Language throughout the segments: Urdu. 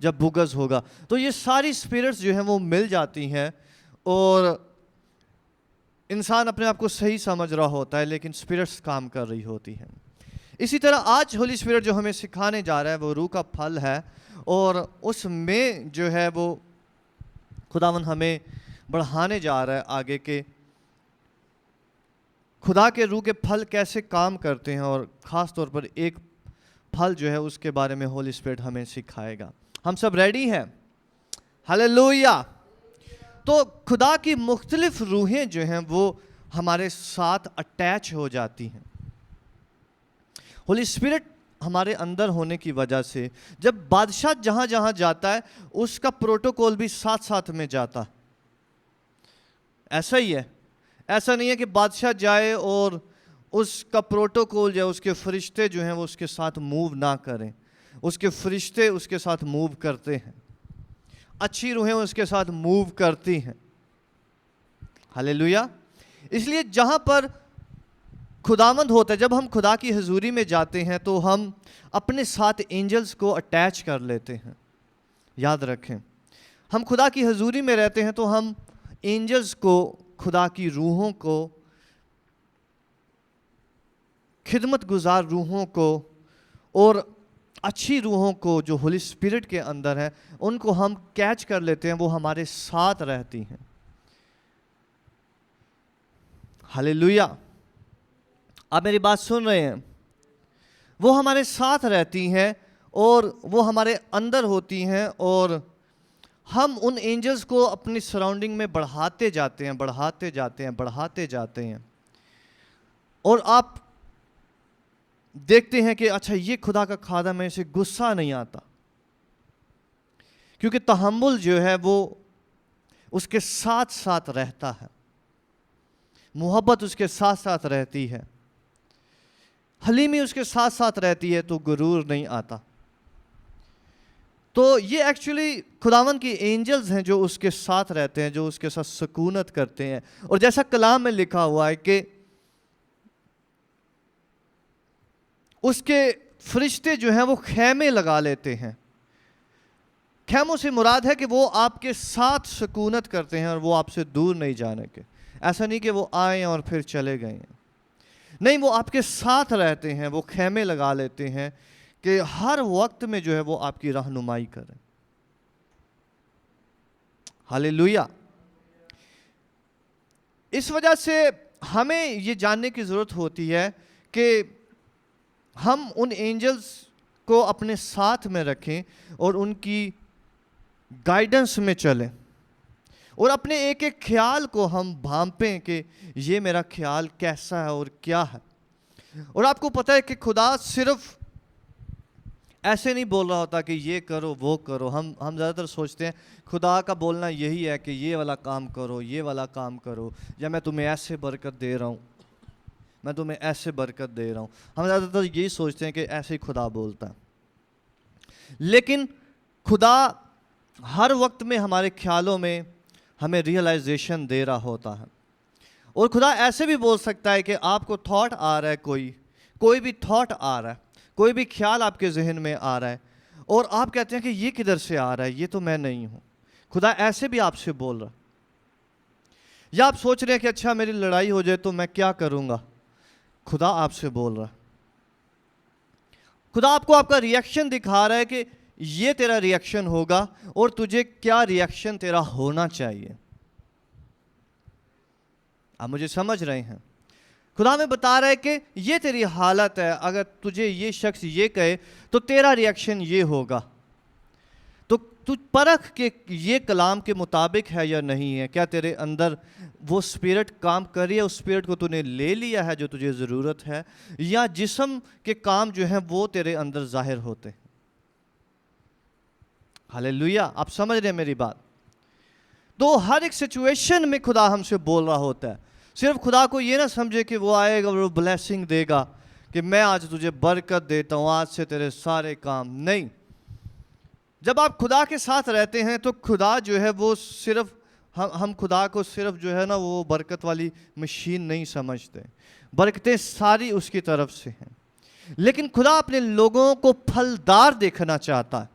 جب بغض ہوگا. تو یہ ساری اسپرٹس جو ہیں وہ مل جاتی ہیں اور انسان اپنے آپ کو صحیح سمجھ رہا ہوتا ہے لیکن اسپرٹس کام کر رہی ہوتی ہیں. اسی طرح آج ہولی اسپرٹ جو ہمیں سکھانے جا رہا ہے وہ روح کا پھل ہے اور اس میں جو ہے وہ خداوند ہمیں بڑھانے جا رہا ہے آگے کے خدا کے روح کے پھل کیسے کام کرتے ہیں اور خاص طور پر ایک پھل جو ہے اس کے بارے میں ہولی اسپرٹ ہمیں سکھائے گا. ہم سب ریڈی ہیں؟ ہلیلویا. تو خدا کی مختلف روحیں جو ہیں وہ ہمارے ساتھ اٹیچ ہو جاتی ہیں. ہولی اسپرٹ ہمارے اندر ہونے کی وجہ سے جب بادشاہ جہاں جہاں جاتا ہے اس کا پروٹوکول بھی ساتھ ساتھ میں جاتا ہے. ایسا ہی ہے. ایسا نہیں ہے کہ بادشاہ جائے اور اس کا پروٹوکول یا اس کے فرشتے جو ہیں وہ اس کے ساتھ موو نہ کریں. اس کے فرشتے اس کے ساتھ موو کرتے ہیں. اچھی روحیں اس کے ساتھ موو کرتی ہیں. ہلیلویا. اس لیے جہاں پر خداوند ہوتا ہے, جب ہم خدا کی حضوری میں جاتے ہیں تو ہم اپنے ساتھ اینجلز کو اٹیچ کر لیتے ہیں. یاد رکھیں, ہم خدا کی حضوری میں رہتے ہیں تو ہم اینجلز کو, خدا کی روحوں کو, خدمت گزار روحوں کو اور اچھی روحوں کو جو ہولی اسپرٹ کے اندر ہے ان کو ہم کیچ کر لیتے ہیں. وہ ہمارے ساتھ رہتی ہیں. ہلیلویا. آپ میری بات سن رہے ہیں؟ وہ ہمارے ساتھ رہتی ہیں اور وہ ہمارے اندر ہوتی ہیں اور ہم ان اینجلز کو اپنی سراؤنڈنگ میں بڑھاتے جاتے ہیں, بڑھاتے جاتے ہیں, بڑھاتے جاتے ہیں. اور آپ دیکھتے ہیں کہ اچھا یہ خدا کا خادم ہے, اسے غصہ نہیں آتا کیونکہ تحمل جو ہے وہ اس کے ساتھ ساتھ رہتا ہے. محبت اس کے ساتھ ساتھ رہتی ہے. حلیمی اس کے ساتھ ساتھ رہتی ہے تو غرور نہیں آتا. تو یہ ایکچولی خداوند کی اینجلز ہیں جو اس کے ساتھ رہتے ہیں, جو اس کے ساتھ سکونت کرتے ہیں. اور جیسا کلام میں لکھا ہوا ہے کہ اس کے فرشتے جو ہیں وہ خیمے لگا لیتے ہیں. خیموں سے مراد ہے کہ وہ آپ کے ساتھ سکونت کرتے ہیں اور وہ آپ سے دور نہیں جانے کے. ایسا نہیں کہ وہ آئیں اور پھر چلے گئے ہیں. نہیں, وہ آپ کے ساتھ رہتے ہیں. وہ خیمے لگا لیتے ہیں کہ ہر وقت میں جو ہے وہ آپ کی رہنمائی کریں. ہلیلویا. اس وجہ سے ہمیں یہ جاننے کی ضرورت ہوتی ہے کہ ہم ان اینجلز کو اپنے ساتھ میں رکھیں اور ان کی گائیڈنس میں چلیں اور اپنے ایک ایک خیال کو ہم بھانپیں کہ یہ میرا خیال کیسا ہے اور کیا ہے. اور آپ کو پتہ ہے کہ خدا صرف ایسے نہیں بول رہا ہوتا کہ یہ کرو وہ کرو. ہم زیادہ تر سوچتے ہیں خدا کا بولنا یہی ہے کہ یہ والا کام کرو, یہ والا کام کرو, یا میں تمہیں ایسے برکت دے رہا ہوں, میں تمہیں ایسے برکت دے رہا ہوں. ہم زیادہ تر یہی سوچتے ہیں کہ ایسے ہی خدا بولتا ہے. لیکن خدا ہر وقت میں ہمارے خیالوں میں ہمیں ریئلائزیشن دے رہا ہوتا ہے. اور خدا ایسے بھی بول سکتا ہے کہ آپ کو تھاٹ آ رہا ہے, کوئی بھی تھاٹ آ رہا ہے, کوئی بھی خیال آپ کے ذہن میں آ رہا ہے اور آپ کہتے ہیں کہ یہ کدھر سے آ رہا ہے, یہ تو میں نہیں ہوں. خدا ایسے بھی آپ سے بول رہا. یا آپ سوچ رہے ہیں کہ اچھا میری لڑائی ہو جائے تو میں کیا کروں گا. خدا آپ سے بول رہا. خدا آپ کو آپ کا ریئیکشن دکھا رہا ہے کہ یہ تیرا ریئیکشن ہوگا اور تجھے کیا ریئیکشن تیرا ہونا چاہیے. آپ مجھے سمجھ رہے ہیں؟ خدا میں بتا رہا ہے کہ یہ تیری حالت ہے, اگر تجھے یہ شخص یہ کہے تو تیرا ریئیکشن یہ ہوگا. تو پرکھ کہ یہ کلام کے مطابق ہے یا نہیں ہے. کیا تیرے اندر وہ اسپرٹ کام کر رہی ہے, اس اسپرٹ کو تو نے لے لیا ہے جو تجھے ضرورت ہے, یا جسم کے کام جو ہیں وہ تیرے اندر ظاہر ہوتے ہیں. ہلیلویا. آپ سمجھ رہے ہیں میری بات؟ تو ہر ایک سچویشن میں خدا ہم سے بول رہا ہوتا ہے. صرف خدا کو یہ نہ سمجھے کہ وہ آئے گا اور وہ بلیسنگ دے گا کہ میں آج تجھے برکت دیتا ہوں, آج سے تیرے سارے کام. نہیں, جب آپ خدا کے ساتھ رہتے ہیں تو خدا جو ہے وہ صرف ہم خدا کو صرف جو ہے نا وہ برکت والی مشین نہیں سمجھتے. برکتیں ساری اس کی طرف سے ہیں, لیکن خدا اپنے لوگوں کو پھلدار دیکھنا چاہتا ہے.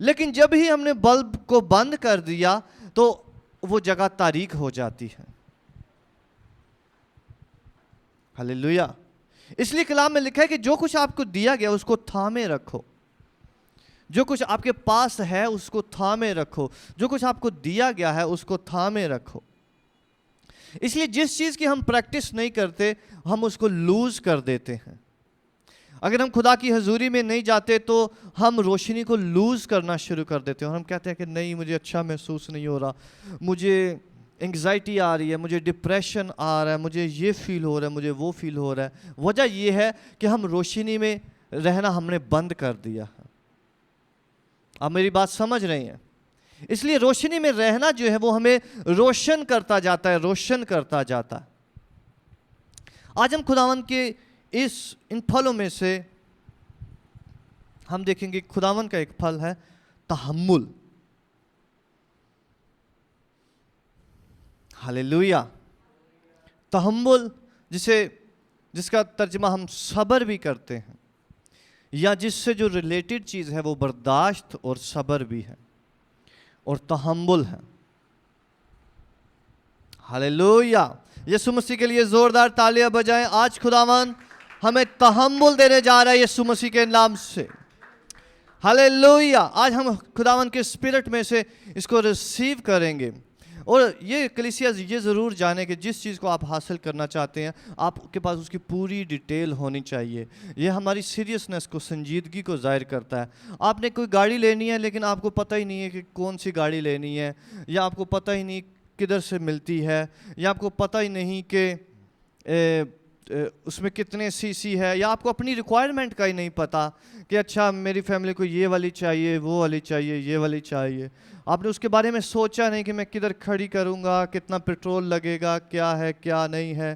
لیکن جب ہی ہم نے بلب کو بند کر دیا تو وہ جگہ تاریک ہو جاتی ہے. ہلیلویا. اس لیے کلام میں لکھا ہے کہ جو کچھ آپ کو دیا گیا اس کو تھامے رکھو. جو کچھ آپ کے پاس ہے اس کو تھامے رکھو. جو کچھ آپ کو دیا گیا ہے اس کو تھامے رکھو. اس لیے جس چیز کی ہم پریکٹس نہیں کرتے ہم اس کو لوز کر دیتے ہیں. اگر ہم خدا کی حضوری میں نہیں جاتے تو ہم روشنی کو لوز کرنا شروع کر دیتے ہیں اور ہم کہتے ہیں کہ نہیں مجھے اچھا محسوس نہیں ہو رہا, مجھے انگزائٹی آ رہی ہے, مجھے ڈپریشن آ رہا ہے, مجھے یہ فیل ہو رہا ہے, مجھے وہ فیل ہو رہا ہے. وجہ یہ ہے کہ ہم روشنی میں رہنا ہم نے بند کر دیا ہے. آپ میری بات سمجھ رہے ہیں؟ اس لیے روشنی میں رہنا جو ہے وہ ہمیں روشن کرتا جاتا ہے, روشن کرتا جاتا ہے. آج ہم خداوند کے ان پھلوں میں سے ہم دیکھیں گے خداوند کا ایک پھل ہے تحمل. ہلیلویا. تحمل جس کا ترجمہ ہم صبر بھی کرتے ہیں, یا جس سے جو ریلیٹڈ چیز ہے وہ برداشت اور صبر بھی ہے اور تحمل ہے. ہلیلویا. یسوع مسیح کے لیے زوردار تالیاں بجائیں. آج خداوند ہمیں تحمل دینے جا رہا ہے یسوع مسیح کے نام سے. ہلیلویا. آج ہم خداوند کے اسپرٹ میں سے اس کو ریسیو کریں گے. اور یہ کلیسیا یہ ضرور جانے کہ جس چیز کو آپ حاصل کرنا چاہتے ہیں آپ کے پاس اس کی پوری ڈیٹیل ہونی چاہیے. یہ ہماری سیریسنس کو, سنجیدگی کو ظاہر کرتا ہے. آپ نے کوئی گاڑی لینی ہے لیکن آپ کو پتہ ہی نہیں ہے کہ کون سی گاڑی لینی ہے, یا آپ کو پتہ ہی نہیں کدھر سے ملتی ہے, یا آپ کو پتہ ہی نہیں کہ اس میں کتنے سی سی ہے, یا آپ کو اپنی ریکوائرمنٹ کا ہی نہیں پتہ کہ اچھا میری فیملی کو یہ والی چاہیے, وہ والی چاہیے, یہ والی چاہیے. آپ نے اس کے بارے میں سوچا نہیں کہ میں کدھر کھڑی کروں گا, کتنا پیٹرول لگے گا, کیا ہے کیا نہیں ہے.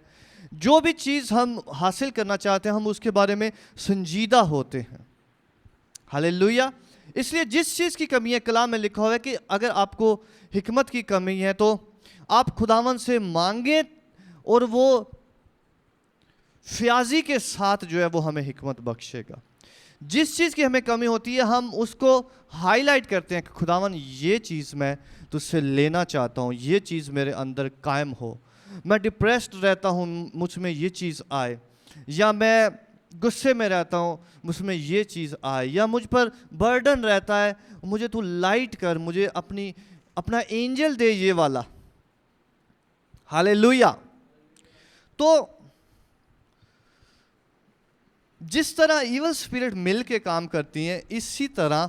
جو بھی چیز ہم حاصل کرنا چاہتے ہیں ہم اس کے بارے میں سنجیدہ ہوتے ہیں. ہلیلویا. اس لیے جس چیز کی کمی ہے کلام میں لکھا ہوا ہے کہ اگر آپ کو حکمت کی کمی ہے تو آپ خداوند سے مانگیں اور وہ فیاضی کے ساتھ جو ہے وہ ہمیں حکمت بخشے گا. جس چیز کی ہمیں کمی ہوتی ہے ہم اس کو ہائی لائٹ کرتے ہیں کہ خداوند یہ چیز میں تجھ سے لینا چاہتا ہوں, یہ چیز میرے اندر قائم ہو. میں ڈپریسڈ رہتا ہوں, مجھ میں یہ چیز آئے, یا میں غصے میں رہتا ہوں, مجھ میں یہ چیز آئے, یا مجھ پر برڈن رہتا ہے, مجھے تو لائٹ کر, مجھے اپنا اینجل دے یہ والا. ہلیلویا. تو جس طرح ایول اسپرٹ مل کے کام کرتی ہیں اسی طرح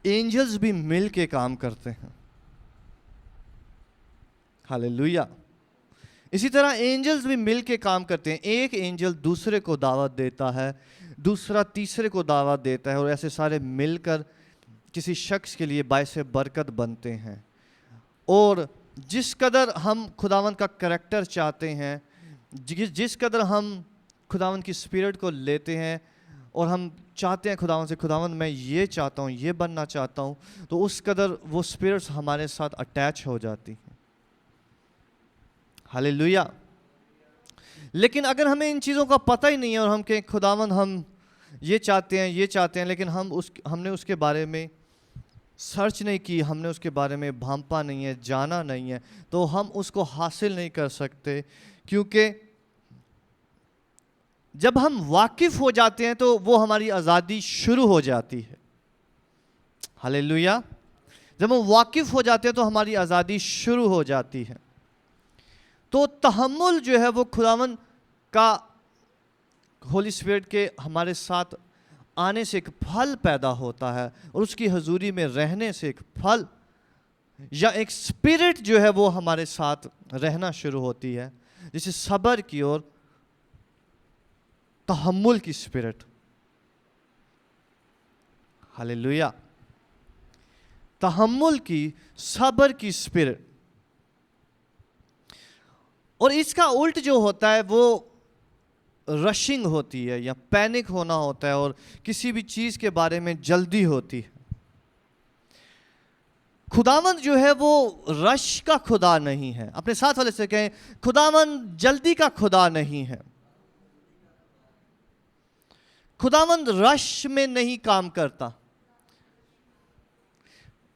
اینجلز بھی مل کے کام کرتے ہیں. ہلیلویا. اسی طرح اینجلز بھی مل کے کام کرتے ہیں. ایک اینجل دوسرے کو دعوت دیتا ہے, دوسرا تیسرے کو دعوت دیتا ہے, اور ایسے سارے مل کر کسی شخص کے لیے باعث برکت بنتے ہیں. اور جس قدر ہم خداوند کا کریکٹر چاہتے ہیں, جس قدر ہم خداوند کی اسپرٹ کو لیتے ہیں اور ہم چاہتے ہیں خداوند سے, خداوند میں یہ چاہتا ہوں, یہ بننا چاہتا ہوں, تو اس قدر وہ اسپرٹس ہمارے ساتھ اٹیچ ہو جاتی ہیں. ہلیلویا. لیکن اگر ہمیں ان چیزوں کا پتہ ہی نہیں ہے اور ہم کہیں خداوند ہم یہ چاہتے ہیں, یہ چاہتے ہیں, لیکن ہم نے اس کے بارے میں سرچ نہیں کی, ہم نے اس کے بارے میں بھانپا نہیں ہے, جانا نہیں ہے, تو ہم اس کو حاصل نہیں کر سکتے. کیونکہ جب ہم واقف ہو جاتے ہیں تو وہ ہماری آزادی شروع ہو جاتی ہے. ہلیلویا. جب ہم واقف ہو جاتے ہیں تو ہماری آزادی شروع ہو جاتی ہے. تو تحمل جو ہے وہ خداوند کا ہولی اسپرٹ کے ہمارے ساتھ آنے سے ایک پھل پیدا ہوتا ہے, اور اس کی حضوری میں رہنے سے ایک پھل یا ایک اسپرٹ جو ہے وہ ہمارے ساتھ رہنا شروع ہوتی ہے, جسے صبر کی اور تحمل کی اسپرٹ. ہلیلویا. تحمل کی, صبر کی اسپرٹ. اور اس کا الٹ جو ہوتا ہے وہ رشنگ ہوتی ہے, یا پینک ہونا ہوتا ہے, اور کسی بھی چیز کے بارے میں جلدی ہوتی ہے. خداوند جو ہے وہ رش کا خدا نہیں ہے. اپنے ساتھ والے سے کہیں خداوند جلدی کا خدا نہیں ہے. خداوند رش میں نہیں کام کرتا.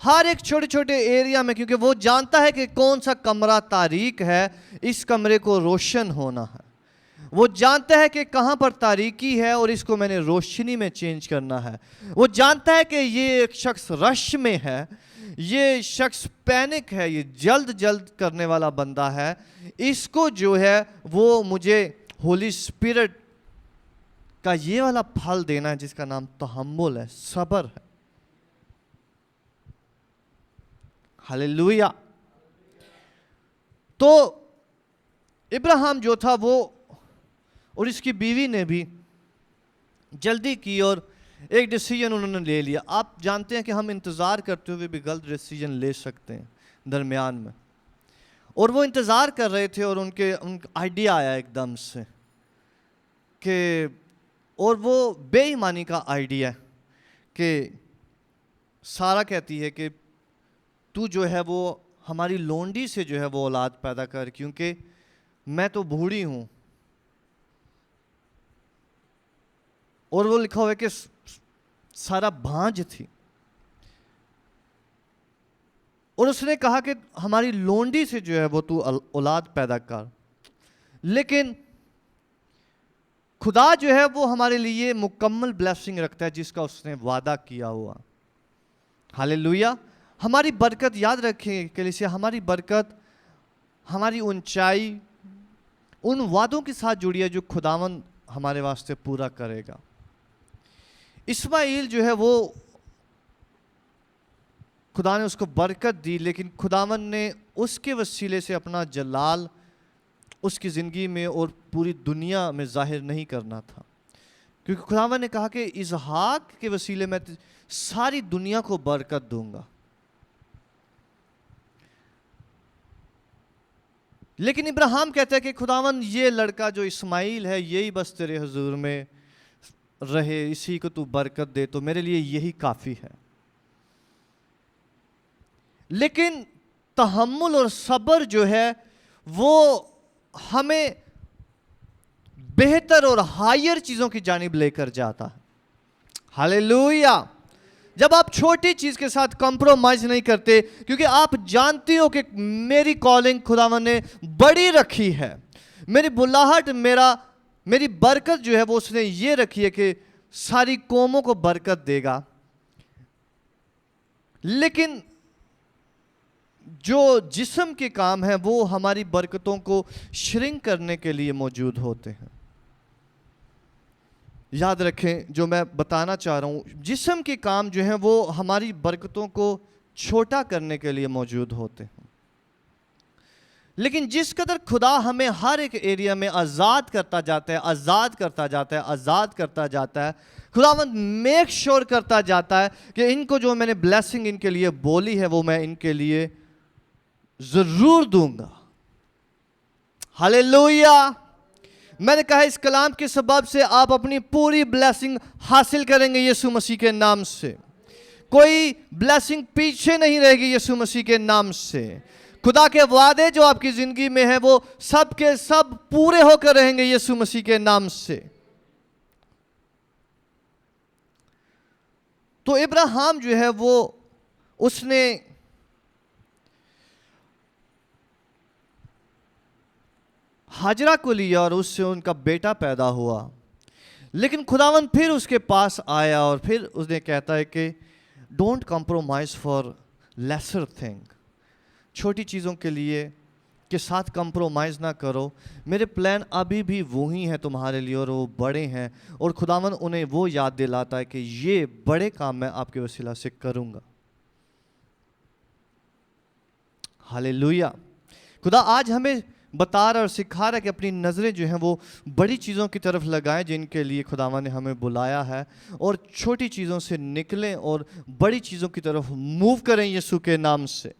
ہر ایک چھوٹے چھوٹے ایریا میں, کیونکہ وہ جانتا ہے کہ کون سا کمرہ تاریک ہے, اس کمرے کو روشن ہونا ہے. وہ جانتا ہے کہ کہاں پر تاریکی ہے اور اس کو میں نے روشنی میں چینج کرنا ہے. وہ جانتا ہے کہ یہ ایک شخص رش میں ہے, یہ شخص پینک ہے, یہ جلد کرنے والا بندہ ہے, اس کو جو ہے وہ مجھے ہولی اسپرٹ کا یہ والا پھل دینا ہے جس کا نام تحمل ہے, صبر ہے. ہلیلویا. تو ابراہیم جو تھا وہ اور اس کی بیوی نے بھی جلدی کی اور ایک ڈیسیجن انہوں نے لے لیا. آپ جانتے ہیں کہ ہم انتظار کرتے ہوئے بھی غلط ڈیسیجن لے سکتے ہیں درمیان میں, اور وہ انتظار کر رہے تھے اور ان کا آئیڈیا آیا ایک دم سے کہ, اور وہ بے ایمانی کا آئیڈیا کہ سارہ کہتی ہے کہ تو جو ہے وہ ہماری لونڈی سے جو ہے وہ اولاد پیدا کر, کیونکہ میں تو بوڑھی ہوں. اور وہ لکھا ہوا ہے کہ سارہ بھانج تھی, اور اس نے کہا کہ ہماری لونڈی سے جو ہے وہ تو اولاد پیدا کر. لیکن خدا جو ہے وہ ہمارے لیے مکمل بلیسنگ رکھتا ہے جس کا اس نے وعدہ کیا ہوا. ہاللیلویا. ہماری برکت یاد رکھیں کلیسیا, ہماری برکت, ہماری اونچائی ان وعدوں کے ساتھ جڑی ہے جو خداوند ہمارے واسطے پورا کرے گا. اسماعیل جو ہے وہ خدا نے اس کو برکت دی, لیکن خداوند نے اس کے وسیلے سے اپنا جلال اس کی زندگی میں اور پوری دنیا میں ظاہر نہیں کرنا تھا, کیونکہ خداوند نے کہا کہ اسحاق کے وسیلے میں ساری دنیا کو برکت دوں گا. لیکن ابراہیم کہتا ہے کہ خداوند یہ لڑکا جو اسماعیل ہے یہی بس تیرے حضور میں رہے, اسی کو تو برکت دے, تو میرے لیے یہی کافی ہے. لیکن تحمل اور صبر جو ہے وہ ہمیں بہتر اور ہائر چیزوں کی جانب لے کر جاتا ہے. ہاللیلویا. جب آپ چھوٹی چیز کے ساتھ کمپرومائز نہیں کرتے, کیونکہ آپ جانتی ہو کہ میری کالنگ خداوند نے بڑی رکھی ہے, میری بلاہٹ, میری برکت جو ہے وہ اس نے یہ رکھی ہے کہ ساری قوموں کو برکت دے گا. لیکن جو جسم کے کام ہیں وہ ہماری برکتوں کو شرنک کرنے کے لیے موجود ہوتے ہیں. یاد رکھیں جو میں بتانا چاہ رہا ہوں, جسم کے کام جو ہیں وہ ہماری برکتوں کو چھوٹا کرنے کے لیے موجود ہوتے ہیں. لیکن جس قدر خدا ہمیں ہر ایک ایریا میں آزاد کرتا جاتا ہے, آزاد کرتا جاتا ہے, آزاد کرتا جاتا ہے, خداوند میک شور کرتا جاتا ہے کہ ان کو جو میں نے بلیسنگ ان کے لیے بولی ہے وہ میں ان کے لیے ضرور دوں گا. ہاللیلویا. میں نے کہا اس کلام کے سبب سے آپ اپنی پوری بلیسنگ حاصل کریں گے یسوع مسیح کے نام سے. کوئی بلیسنگ پیچھے نہیں رہے گی یسوع مسیح کے نام سے. خدا کے وعدے جو آپ کی زندگی میں ہیں وہ سب کے سب پورے ہو کر رہیں گے یسوع مسیح کے نام سے. تو ابراہیم جو ہے وہ اس نے ہاجرہ کو لیا اور اس سے ان کا بیٹا پیدا ہوا. لیکن خداوند پھر اس کے پاس آیا اور پھر اس نے کہتا ہے کہ don't compromise for lesser thing. چھوٹی چیزوں کے لیے کے ساتھ کمپرومائز نہ کرو. میرے پلان ابھی بھی وہی ہیں تمہارے لیے اور وہ بڑے ہیں, اور خداوند انہیں وہ یاد دلاتا ہے کہ یہ بڑے کام میں آپ کے وسیلہ سے کروں گا. ہاللیلویا. خدا آج ہمیں بتا رہا اور سکھا رہا ہے کہ اپنی نظریں جو ہیں وہ بڑی چیزوں کی طرف لگائیں جن کے لیے خداوند نے ہمیں بلایا ہے, اور چھوٹی چیزوں سے نکلیں اور بڑی چیزوں کی طرف موو کریں یسوع کے نام سے.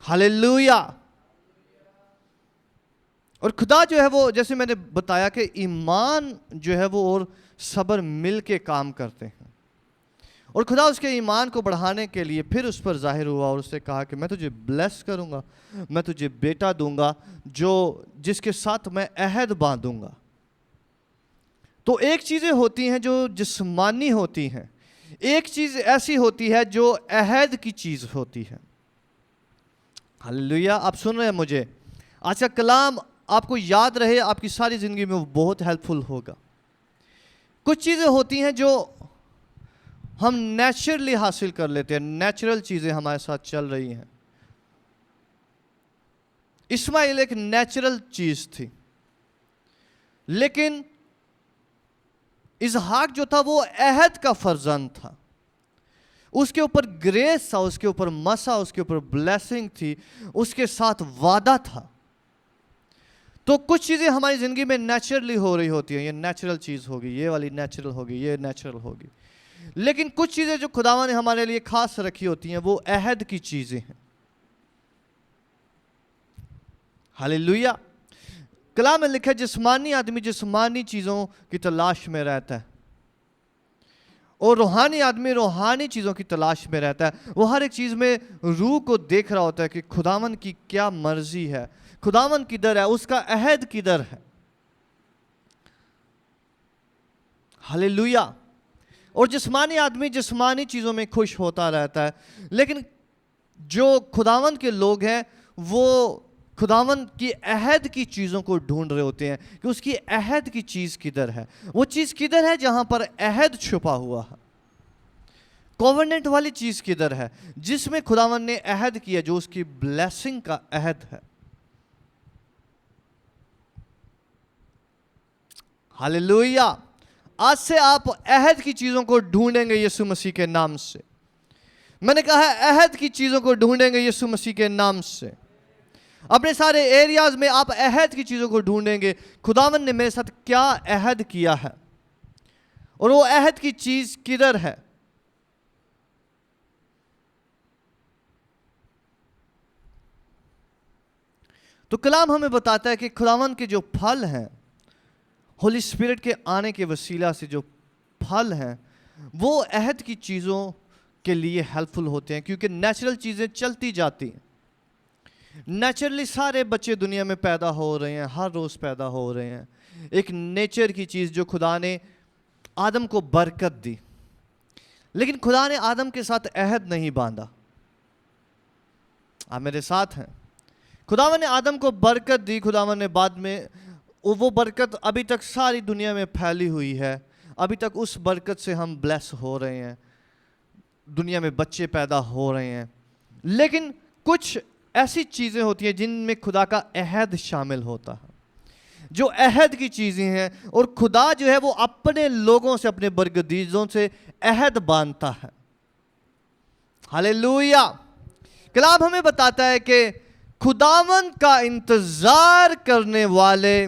ہاللیلویا. اور خدا جو ہے وہ جیسے میں نے بتایا کہ ایمان جو ہے وہ اور صبر مل کے کام کرتے ہیں, اور خدا اس کے ایمان کو بڑھانے کے لیے پھر اس پر ظاہر ہوا اور اس سے کہا کہ میں تجھے بلیس کروں گا, میں تجھے بیٹا دوں گا جس کے ساتھ میں عہد باندھوں گا. تو ایک چیزیں ہوتی ہیں جو جسمانی ہوتی ہیں, ایک چیز ایسی ہوتی ہے جو عہد کی چیز ہوتی ہے. ہاللیلویا. آپ سن رہے ہیں مجھے؟ آج کا کلام آپ کو یاد رہے، آپ کی ساری زندگی میں وہ بہت ہیلپ فل ہوگا. کچھ چیزیں ہوتی ہیں جو ہم نیچرلی حاصل کر لیتے ہیں، نیچرل چیزیں ہمارے ساتھ چل رہی ہیں. اسماعیل ایک نیچرل چیز تھی، لیکن اسحاق جو تھا وہ عہد کا فرزند تھا. اس کے اوپر گریس تھا، اس کے اوپر مسا، اس کے اوپر بلیسنگ تھی، اس کے ساتھ وعدہ تھا. تو کچھ چیزیں ہماری زندگی میں نیچرلی ہو رہی ہوتی ہیں. یہ نیچرل چیز ہوگی، یہ والی نیچرل ہوگی، یہ نیچرل ہوگی. لیکن کچھ چیزیں جو خداوند نے ہمارے لیے خاص رکھی ہوتی ہیں وہ عہد کی چیزیں ہیں. ہاللیلویا. کلام میں لکھا ہے جسمانی آدمی جسمانی چیزوں کی تلاش میں رہتا ہے، اور روحانی آدمی روحانی چیزوں کی تلاش میں رہتا ہے. وہ ہر ایک چیز میں روح کو دیکھ رہا ہوتا ہے کہ خداوند کی کیا مرضی ہے، خداوند کدھر ہے، اس کا عہد کدھر ہے. ہاللیلویا. اور جسمانی آدمی جسمانی چیزوں میں خوش ہوتا رہتا ہے، لیکن جو خداوند کے لوگ ہیں وہ خداوند کی عہد کی چیزوں کو ڈھونڈ رہے ہوتے ہیں کہ اس کی عہد کی چیز کدھر ہے. وہ چیز کدھر ہے جہاں پر عہد چھپا ہوا ہے. کووننٹ والی چیز کدھر ہے جس میں خداوند نے عہد کیا، جو اس کی بلیسنگ کا عہد ہے. ہاللیلویا. آج سے آپ عہد کی چیزوں کو ڈھونڈیں گے یسوع مسیح کے نام سے. میں نے کہا ہے عہد کی چیزوں کو ڈھونڈیں گے یسوع مسیح کے نام سے. اپنے سارے ایریاز میں آپ عہد کی چیزوں کو ڈھونڈیں گے. خداوند نے میرے ساتھ کیا عہد کیا ہے اور وہ عہد کی چیز کدھر ہے. تو کلام ہمیں بتاتا ہے کہ خداوند کے جو پھل ہیں، ہولی اسپرٹ کے آنے کے وسیلہ سے جو پھل ہیں، وہ عہد کی چیزوں کے لیے ہیلپ فل ہوتے ہیں، کیونکہ نیچرل چیزیں چلتی جاتی ہیں. نیچرلی سارے بچے دنیا میں پیدا ہو رہے ہیں، ہر روز پیدا ہو رہے ہیں. ایک نیچر کی چیز جو خدا نے آدم کو برکت دی، لیکن خدا نے آدم کے ساتھ عہد نہیں باندھا. آپ میرے ساتھ ہیں؟ خداوند نے آدم کو برکت دی. خداوند نے بعد میں وہ برکت ابھی تک ساری دنیا میں پھیلی ہوئی ہے. ابھی تک اس برکت سے ہم بلیس ہو رہے ہیں، دنیا میں بچے پیدا ہو رہے ہیں. لیکن کچھ ایسی چیزیں ہوتی ہیں جن میں خدا کا عہد شامل ہوتا ہے، جو عہد کی چیزیں ہیں. اور خدا جو ہے وہ اپنے لوگوں سے، اپنے برگزیدوں سے عہد باندھتا ہے. ہاللیلویا. کلام ہمیں بتاتا ہے کہ خداوند کا انتظار کرنے والے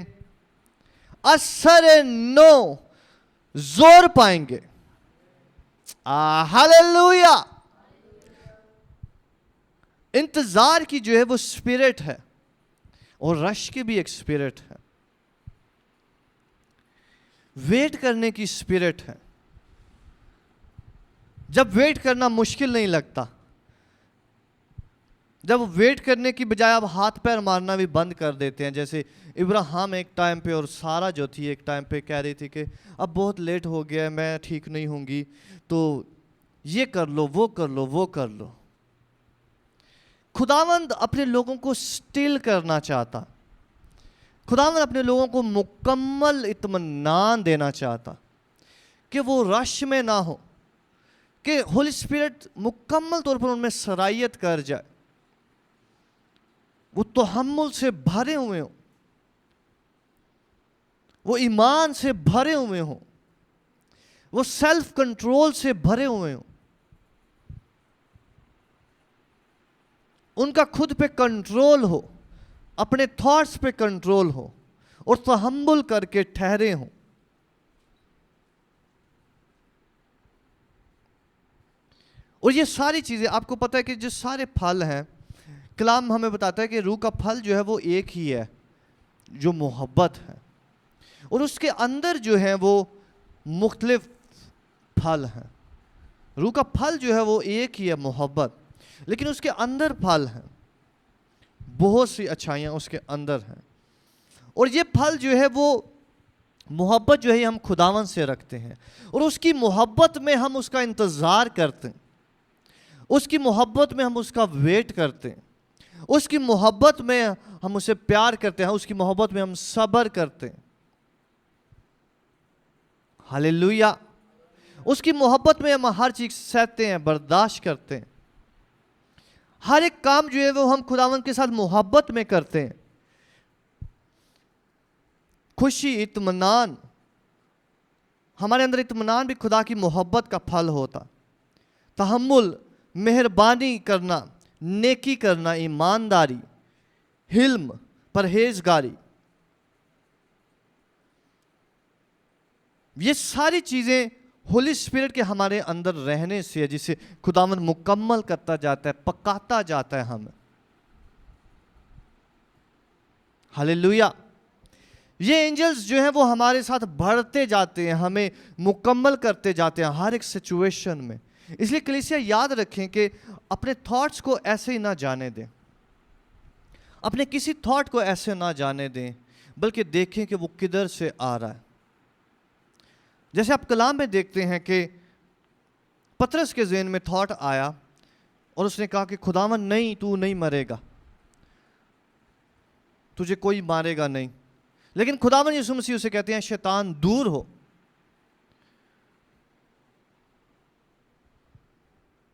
اثر نو زور پائیں گے. ہاللیلویا. انتظار کی جو ہے وہ اسپرٹ ہے، اور رش کی بھی ایک اسپرٹ ہے. ویٹ کرنے کی اسپرٹ ہے. جب ویٹ کرنا مشکل نہیں لگتا، جب ویٹ کرنے کی بجائے آپ ہاتھ پیر مارنا بھی بند کر دیتے ہیں. جیسے ابراہیم ایک ٹائم پہ اور سارا جو تھی ایک ٹائم پہ کہہ رہی تھی کہ اب بہت لیٹ ہو گیا ہے، میں ٹھیک نہیں ہوں گی، تو یہ کر لو، وہ کر لو، وہ کر لو. خداوند اپنے لوگوں کو سٹل کرنا چاہتا. خداوند اپنے لوگوں کو مکمل اطمینان دینا چاہتا کہ وہ رش میں نہ ہو، کہ ہولی اسپرٹ مکمل طور پر ان میں صلاحیت کر جائے، وہ تحمل سے بھرے ہوئے ہوں، وہ ایمان سے بھرے ہوئے ہوں، وہ سیلف کنٹرول سے بھرے ہوئے ہوں، ان کا خود پہ کنٹرول ہو، اپنے تھاٹس پہ کنٹرول ہو، اور تحمل کر کے ٹھہرے ہوں. اور یہ ساری چیزیں آپ کو پتہ ہے کہ جو سارے پھل ہیں، کلام ہمیں بتاتا ہے کہ روح کا پھل جو ہے وہ ایک ہی ہے، جو محبت ہے. اور اس کے اندر جو ہیں وہ مختلف پھل ہیں. روح کا پھل جو ہے وہ ایک ہی ہے، محبت، لیکن اس کے اندر پھل ہیں، بہت سی اچھائیاں اس کے اندر ہیں. اور یہ پھل جو ہے وہ محبت جو ہے ہم خداوند سے رکھتے ہیں، اور اس کی محبت میں ہم اس کا انتظار کرتے ہیں، اس کی محبت میں ہم اس کا ویٹ کرتے ہیں، اس کی محبت میں ہم اسے پیار کرتے ہیں، اس کی محبت میں ہم صبر کرتے ہیں. ہاللیلویا. اس کی محبت میں ہم ہر چیز سہتے ہیں، برداشت کرتے ہیں. ہر ایک کام جو ہے وہ ہم خداوند کے ساتھ محبت میں کرتے ہیں. خوشی، اطمینان، ہمارے اندر اطمینان بھی خدا کی محبت کا پھل ہوتا. تحمل، مہربانی کرنا، نیکی کرنا، ایمانداری، حلم، پرہیزگاری، یہ ساری چیزیں ہولی اسپرٹ کے ہمارے اندر رہنے سے جسے خداوند مکمل کرتا جاتا ہے، پکاتا جاتا ہے ہمیں. ہاللیلویا. یہ اینجلز جو ہیں وہ ہمارے ساتھ بڑھتے جاتے ہیں، ہمیں مکمل کرتے جاتے ہیں ہر ایک سچویشن میں. اس لیے کلیسیا یاد رکھیں کہ اپنے تھاٹس کو ایسے ہی نہ جانے دیں، اپنے کسی تھاٹ کو ایسے نہ جانے دیں، بلکہ دیکھیں کہ وہ کدھر سے آ رہا ہے. جیسے آپ کلام میں دیکھتے ہیں کہ پطرس کے ذہن میں تھاٹ آیا اور اس نے کہا کہ خداوند نہیں، تو نہیں مرے گا، تجھے کوئی مارے گا نہیں. لیکن خداوند یسوع مسیح اسے کہتے ہیں شیطان دور ہو.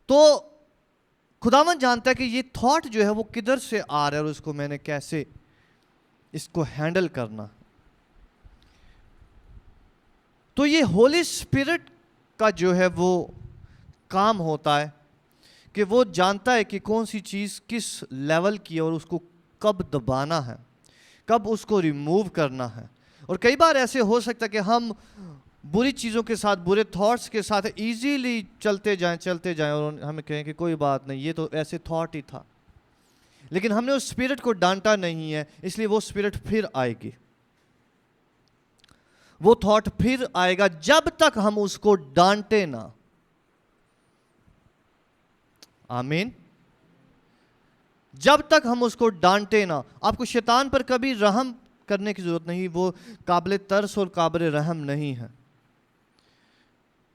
تو خداوند جانتا ہے کہ یہ تھاٹ جو ہے وہ کدھر سے آ رہا ہے اور اس کو میں نے کیسے اس کو ہینڈل کرنا. تو یہ ہولی اسپرٹ کا جو ہے وہ کام ہوتا ہے کہ وہ جانتا ہے کہ کون سی چیز کس لیول کی ہے اور اس کو کب دبانا ہے، کب اس کو ریموو کرنا ہے. اور کئی بار ایسے ہو سکتا ہے کہ ہم بری چیزوں کے ساتھ، برے تھاٹس کے ساتھ ایزیلی چلتے جائیں اور ہمیں کہیں کہ کوئی بات نہیں، یہ تو ایسے تھاٹ ہی تھا. لیکن ہم نے اس اسپرٹ کو ڈانٹا نہیں ہے، اس لیے وہ اسپرٹ پھر آئے گی، وہ تھاٹ پھر آئے گا جب تک ہم اس کو ڈانٹے نہ. آمین. جب تک ہم اس کو ڈانٹے نہ. آپ کو شیطان پر کبھی رحم کرنے کی ضرورت نہیں، وہ قابل ترس اور قابل رحم نہیں ہے.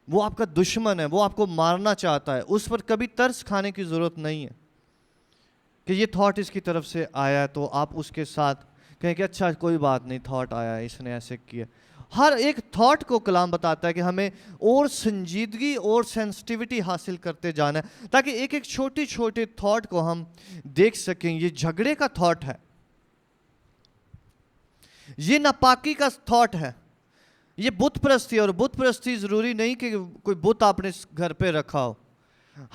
وہ آپ کا دشمن ہے، وہ آپ کو مارنا چاہتا ہے. اس پر کبھی ترس کھانے کی ضرورت نہیں ہے کہ یہ تھاٹ اس کی طرف سے آیا ہے تو آپ اس کے ساتھ کہیں کہ اچھا کوئی بات نہیں، تھاٹ آیا ہے، اس نے ایسے کیا. ہر ایک تھاٹ کو کلام بتاتا ہے کہ ہمیں اور سنجیدگی اور سینسٹیوٹی حاصل کرتے جانا ہے تاکہ ایک ایک چھوٹی چھوٹے تھاٹ کو ہم دیکھ سکیں. یہ جھگڑے کا تھاٹ ہے، یہ ناپاکی کا تھاٹ ہے، یہ بت پرستی. اور بت پرستی ضروری نہیں کہ کوئی بت آپ نے گھر پہ رکھا ہو.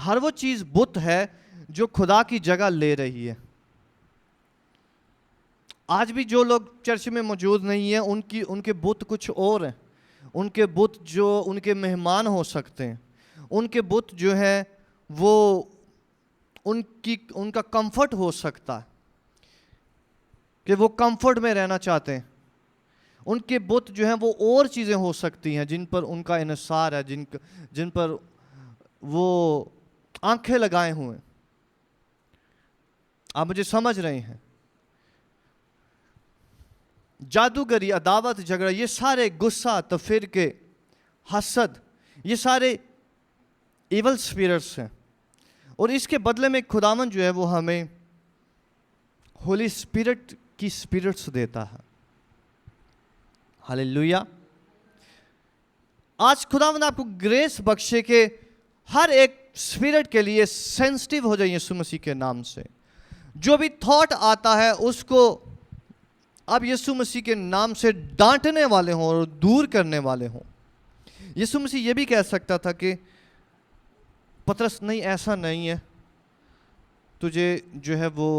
ہر وہ چیز بت ہے جو خدا کی جگہ لے رہی ہے. آج بھی جو لوگ چرچ میں موجود نہیں ہیں ان کے بت کچھ اور ہیں. ان کے بت جو ان کے مہمان ہو سکتے ہیں، ان کے بت جو ہے وہ ان کا کمفرٹ ہو سکتا ہے کہ وہ کمفرٹ میں رہنا چاہتے ہیں. ان کے بت جو ہیں وہ اور چیزیں ہو سکتی ہیں جن پر ان کا انحصار ہے، جن پر وہ آنکھیں لگائے ہوئے ہیں. آپ مجھے سمجھ رہے ہیں؟ جادوگری، عداوت، جھگڑا، یہ سارے غصہ، تفرقے، حسد، یہ سارے ایول اسپرٹس ہیں. اور اس کے بدلے میں خداوند جو ہے وہ ہمیں ہولی اسپرٹ کی اسپرٹس دیتا ہے. ہاللیلویا. آج خداوند آپ کو گریس بخشے کہ ہر ایک اسپرٹ کے لیے سینسٹیو ہو جائیں یسوع مسیح کے نام سے. جو بھی تھاٹ آتا ہے اس کو اب یسوع مسیح کے نام سے ڈانٹنے والے ہوں اور دور کرنے والے ہوں. یسوع مسیح یہ بھی کہہ سکتا تھا کہ پطرس نہیں، ایسا نہیں ہے، تجھے جو ہے وہ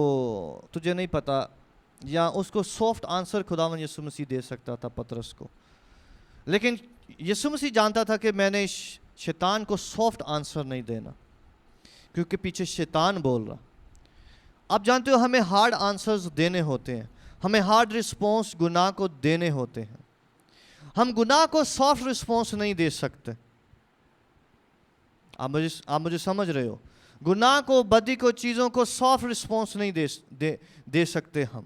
تجھے نہیں پتا. یا اس کو سافٹ آنسر خداوند یسوع مسیح دے سکتا تھا پطرس کو. لیکن یسوع مسیح جانتا تھا کہ میں نے شیطان کو سافٹ آنسر نہیں دینا کیونکہ پیچھے شیطان بول رہا. آپ جانتے ہو ہمیں ہارڈ آنسرز دینے ہوتے ہیں، ہمیں ہارڈ رسپانس گناہ کو دینے ہوتے ہیں. ہم گناہ کو سافٹ رسپانس نہیں دے سکتے. آپ مجھے سمجھ رہے ہو؟ گناہ کو، بدی کو، چیزوں کو سافٹ رسپانس نہیں دے سکتے ہم.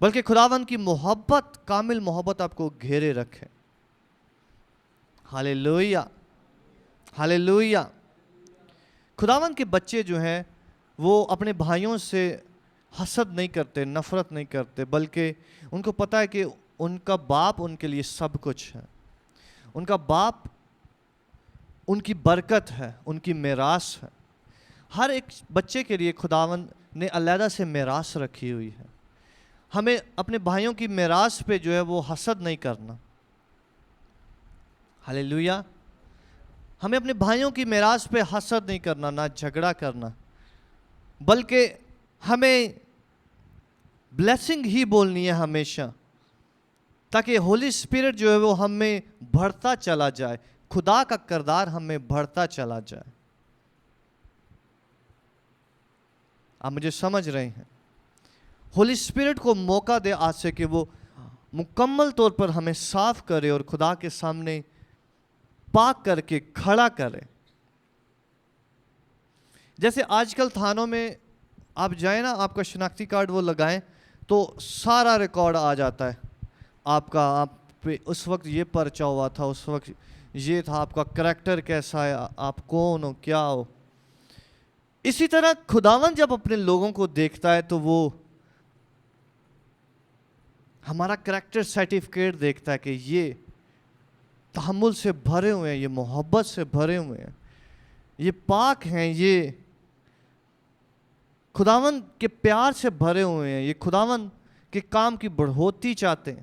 بلکہ خداوند کی محبت، کامل محبت آپ کو گھیرے رکھے. ہاللیلویہ، ہاللیلویہ. خداوند کے بچے جو ہیں وہ اپنے بھائیوں سے حسد نہیں کرتے، نفرت نہیں کرتے، بلکہ ان کو پتہ ہے کہ ان کا باپ ان کے لیے سب کچھ ہے. ان کا باپ ان کی برکت ہے، ان کی میراث ہے. ہر ایک بچے کے لیے خداوند نے علیحدہ سے میراث رکھی ہوئی ہے. ہمیں اپنے بھائیوں کی میراث پہ جو ہے وہ حسد نہیں کرنا. ہاللیلویہ. ہمیں اپنے بھائیوں کی میراث پہ حسد نہیں کرنا، نہ جھگڑا کرنا، بلکہ ہمیں بلیسنگ ہی بولنی ہے ہمیشہ، تاکہ ہولی اسپرٹ جو ہے وہ ہمیں بڑھتا چلا جائے، خدا کا کردار ہمیں بڑھتا چلا جائے. آپ مجھے سمجھ رہے ہیں؟ ہولی اسپرٹ کو موقع دے آج سے کہ وہ مکمل طور پر ہمیں صاف کرے اور خدا کے سامنے پاک کر کے کھڑا کرے. جیسے آج کل تھانوں میں آپ جائیں نا، آپ کا شناختی کارڈ وہ لگائیں تو سارا ریکارڈ آ جاتا ہے آپ کا. آپ پہ اس وقت یہ پرچہ ہوا تھا، اس وقت یہ تھا، آپ کا کریکٹر کیسا ہے، آپ کون ہو، کیا ہو. اسی طرح خداوند جب اپنے لوگوں کو دیکھتا ہے تو وہ ہمارا کریکٹر سرٹیفکیٹ دیکھتا ہے کہ یہ تحمل سے بھرے ہوئے ہیں، یہ محبت سے بھرے ہوئے ہیں، یہ پاک ہیں، یہ خداوند کے پیار سے بھرے ہوئے ہیں، یہ خداوند کے کام کی بڑھوتی چاہتے ہیں.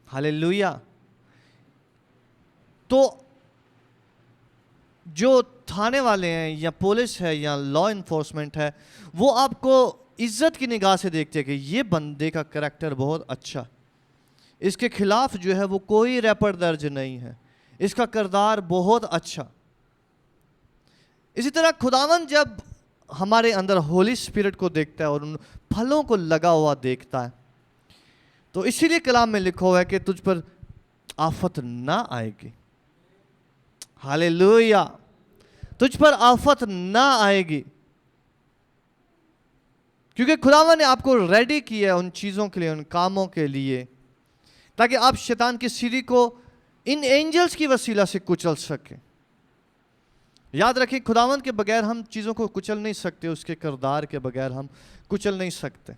ہاللیلویہ. تو جو تھانے والے ہیں یا پولیس ہے یا لا انفورسمنٹ ہے، وہ آپ کو عزت کی نگاہ سے دیکھتے ہیں کہ یہ بندے کا کریکٹر بہت اچھا، اس کے خلاف جو ہے وہ کوئی ریپر درج نہیں ہے، اس کا کردار بہت اچھا. اسی طرح خداوند جب ہمارے اندر ہولی اسپرٹ کو دیکھتا ہے اور ان پھلوں کو لگا ہوا دیکھتا ہے، تو اسی لیے کلام میں لکھا ہوا ہے کہ تجھ پر آفت نہ آئے گی. ہاللیلویہ. تجھ پر آفت نہ آئے گی، کیونکہ خداوند نے آپ کو ریڈی کیا ہے ان چیزوں کے لیے، ان کاموں کے لیے، تاکہ آپ شیطان کی سیڑھی کو ان اینجلز کی وسیلہ سے کچل سکیں. یاد رکھیں، خداوند کے بغیر ہم چیزوں کو کچل نہیں سکتے، اس کے کردار کے بغیر ہم کچل نہیں سکتے.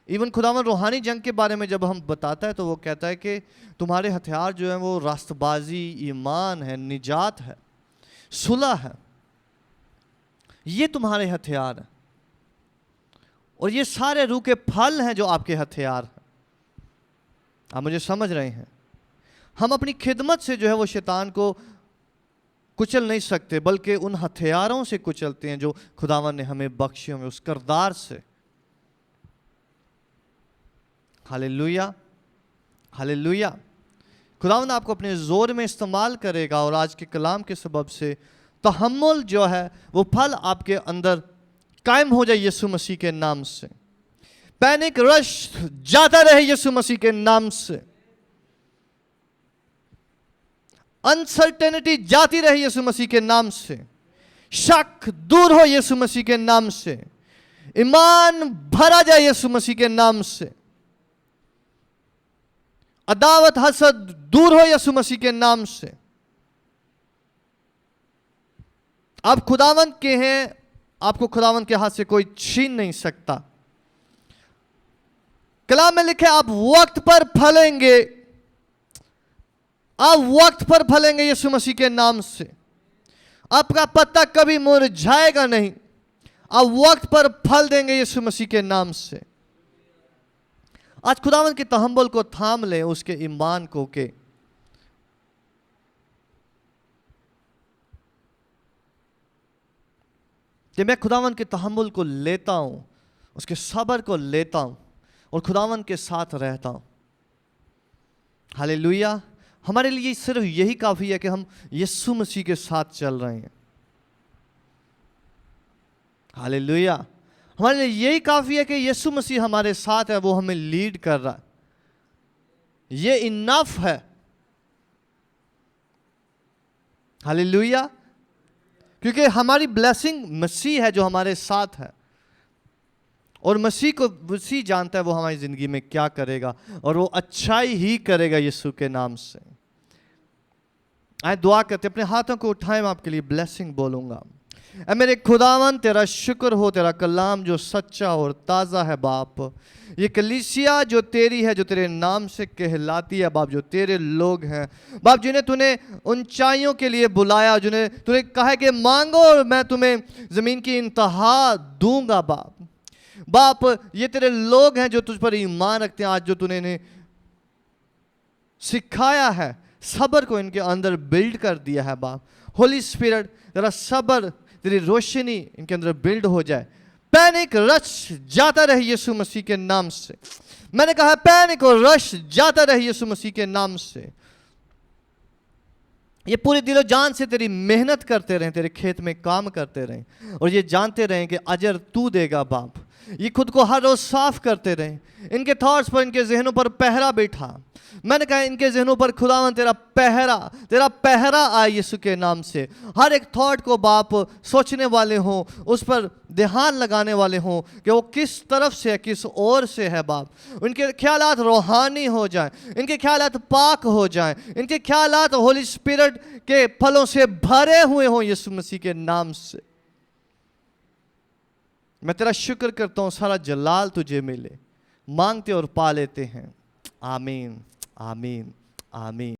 ایون خداوند روحانی جنگ کے بارے میں جب ہم بتاتا ہے تو وہ کہتا ہے کہ تمہارے ہتھیار جو ہیں وہ راست بازی، ایمان ہے، نجات ہے، صلح ہے. یہ تمہارے ہتھیار ہیں، اور یہ سارے روح کے پھل ہیں جو آپ کے ہتھیار ہیں. آپ مجھے سمجھ رہے ہیں؟ ہم اپنی خدمت سے جو ہے وہ شیطان کو کچل نہیں سکتے، بلکہ ان ہتھیاروں سے کچلتے ہیں جو خداوند نے ہمیں بخشے ہوئے، اس کردار سے. ہاللیلویہ، ہاللیلویہ. خداوند آپ کو اپنے زور میں استعمال کرے گا، اور آج کے کلام کے سبب سے تحمل جو ہے وہ پھل آپ کے اندر قائم ہو جائے یسوع مسیح کے نام سے. پینک رش جاتا رہے یسوع مسیح کے نام سے. انسرٹینٹی جاتی رہے یسوع مسیح کے نام سے. شک دور ہو یسوع مسیح کے نام سے. ایمان بھرا جائے یسوع مسیح کے نام سے. عداوت حسد دور ہو یسوع مسیح کے نام سے. آپ خداوند کے ہیں، آپ کو خداوند کے ہاتھ سے کوئی چھین نہیں سکتا. کلام میں لکھے آپ وقت پر پھلیں گے، آپ وقت پر پھلیں گے یسوع مسیح کے نام سے. آپ کا پتا کبھی مرجھائے گا نہیں، آپ وقت پر پھل دیں گے یسوع مسیح کے نام سے. آج خداوند کے تحمل کو تھام لیں، اس کے ایمان کو، کہ میں خداوند کے تحمل کو لیتا ہوں، اس کے صبر کو لیتا ہوں، اور خداوند کے ساتھ رہتا ہوں. ہاللیلویہ. ہمارے لیے صرف یہی کافی ہے کہ ہم یسوع مسیح کے ساتھ چل رہے ہیں. ہاللیلویہ. ہمارے لیے یہی کافی ہے کہ یسوع مسیح ہمارے ساتھ ہے، وہ ہمیں لیڈ کر رہا ہے. یہ انف ہے. ہاللیلویہ. کیونکہ ہماری بلیسنگ مسیح ہے جو ہمارے ساتھ ہے. اور مسیح کو مسیح جانتا ہے وہ ہماری زندگی میں کیا کرے گا, اور وہ اچھائی ہی کرے گا یسوع کے نام سے. آئے دعا کرتے, اپنے ہاتھوں کو اٹھائیں, میں آپ کے لیے بلیسنگ بولوں گا. اے میرے خداوند تیرا شکر ہو, تیرا کلام جو سچا اور تازہ ہے باپ. یہ کلیسیا جو تیری ہے, جو تیرے نام سے کہلاتی ہے باپ, جو تیرے لوگ ہیں باپ, جنہیں تو نے اونچائیوں کے لیے بلایا, جنہیں تو نے کہا کہ مانگو اور میں تمہیں زمین کی انتہا دوں گا باپ. باپ یہ تیرے لوگ ہیں جو تجھ پر ایمان رکھتے ہیں. آج جو تو نے انہیں سکھایا ہے, صبر کو ان کے اندر بلڈ کر دیا ہے باپ. ہولی اسپرٹ ذرا صبر, تیری روشنی ان کے اندر بلڈ ہو جائے. پینک رش جاتا رہے یسوع مسیح کے نام سے. میں نے کہا پینک اور رش جاتا رہے یسوع مسیح کے نام سے. یہ پورے دل و جان سے تیری محنت کرتے رہیں, تیرے کھیت میں کام کرتے رہیں, اور یہ جانتے رہیں کہ اجر تو دے گا باپ. یہ خود کو ہر روز صاف کرتے رہیں. ان کے تھاٹس پر, ان کے ذہنوں پر پہرا بیٹھا. میں نے کہا ان کے ذہنوں پر خداوند تیرا پہرا آئے یسوع کے نام سے. ہر ایک تھاٹ کو باپ سوچنے والے ہوں, اس پر دھیان لگانے والے ہوں کہ وہ کس طرف سے ہے, کس اور سے ہے باپ. ان کے خیالات روحانی ہو جائیں, ان کے خیالات پاک ہو جائیں, ان کے خیالات ہولی اسپرٹ کے پھلوں سے بھرے ہوئے ہوں یسوع مسیح کے نام سے. میں تیرا شکر کرتا ہوں, سارا جلال تجھے ملے. مانگتے اور پا لیتے ہیں. آمین, آمین, آمین.